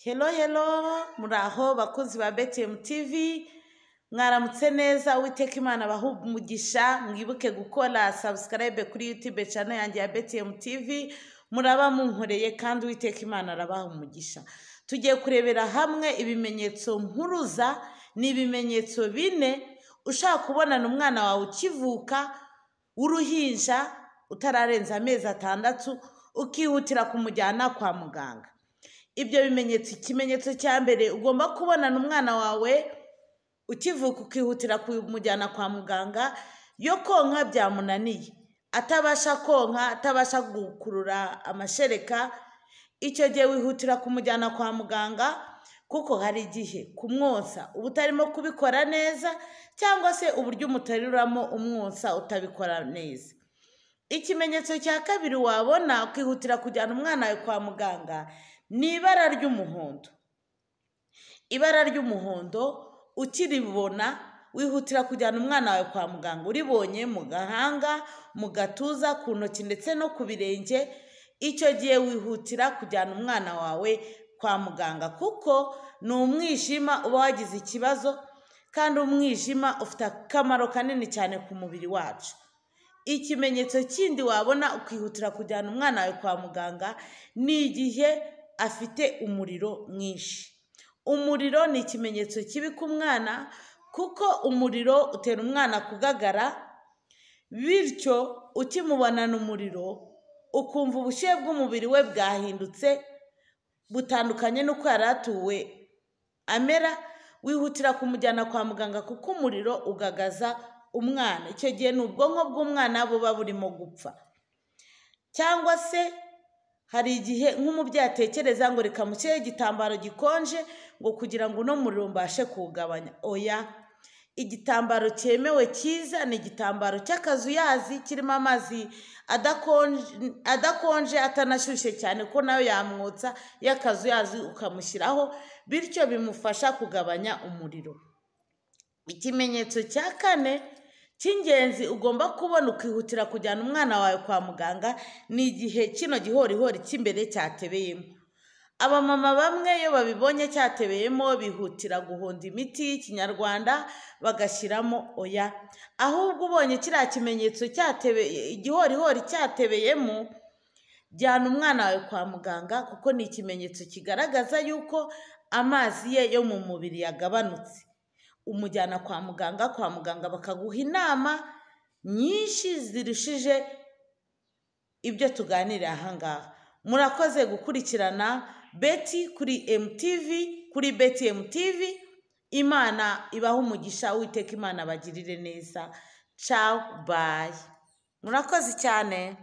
Hello, muraho bakozi ba BTM TV, mwaramutse neza, Uwiteka Imana abahe umugisha. Mwibuke gukora subscribe kuri YouTube channel yanjye ya BTM TV, muraba munkoreye kandi Uwiteka Imana arabaha umugisha. Tugiye kurebera hamwe ibimenyetso mpuruza, ni ibimenyetso bine ushaka kubonana umwana wawe ukivuka w'uruhinja utararenza amezi 6 ukihutira kumujyana kwa muganga. Ibyo bimenyetso, ikimenyetso cya mbere, ugomba kubonana umwana wawe ukivuka ukihutira kumujyana kwa muganga yo konka byamunaniye, atabasha konka, atabasha gukurura amashereka. Icyo gihe wihutira kumujyana kwa muganga, kuko hari igihe kumwonsa uba utarimo kubikora neza, cyangwa se uburyo umuteruriramo umwonsa utabikora neza. Ikimenyetso cya kabiri wabona ukihutira kujyana umwana wawe kwa muganga ni ibara ry'umuhondo. Ibara ry'umuhondo ukiribona wihutira kujyana umwana wawe kwa muganga. Uribonye mu gahanga, mu gatuza, ku ntoki ndetse no ku birenge, icyo gihe wihutira kujyana umwana wawe kwa muganga, kuko ni umwijima uba wagize ikibazo, kandi umwijima ufite akamaro kanini cyane ku mubiri wacu. Ikimenyetso kindi wabona ukihutira kujyana umwana wawe kwa muganga ni igihe afite umuriro mwinshi. Umuriro ni ikimenyetso kibi ku mwana, kuko umuriro utera umwana kugagara, bityo ukimubonana umuriro ukumva ubushyuhe bw'umubiri we bwahindutse butandukanye n'uko yari atuwe amera, wihutira kumujyana kwa muganga, kuko umuriro ugagaza umwana. Icyo gihe ni ubwonko bw'umwana buba burimo gupfa. Cyangwa se hari igihe nk'umubyeyi atekereza ngo reka mushyire igitambaro gikonje ngo kugira ngo uno muriro mbashe kuwugabanya. Oya, igitambaro cyemewe cyiza ni igitambaro cy'akazuyazi kirimo amazi adakonje atanashyushye cyane, ko nayo yamwotsa, y'akazuyazi ukamushyiraho, bityo bimufasha kugabanya umuriro. Ikimenyetso cya kane cy'ingenzi ugomba kubona ukihutira kujyana umwana wawe kwa muganga ni igihe kino gihorihori cy'imbere cyatebeyemo. Abamama bamwe iyo babibonye cyatebeyemo bihutira guhonda imiti y'ikinyarwanda bagashyiramo. Oya, ahubwo ubonye kiriya kimenyetso igihorihori cyatebeyemo, jyana umwana wawe kwa muganga, kuko ni ikimenyetso kigaragaza yuko amazi ye yo mu mubiri yagabanutse. Umujyana kwa muganga bakaguha inama nyinshi zirushije ibyo tuganira aha ngaha. Murakoze gukurikirana Betty kuri MTV, kuri BTM TV. Imana ibahe umugisha, Uwiteka Imana abagirire neza. Ciao, bye. Murakoze cyane.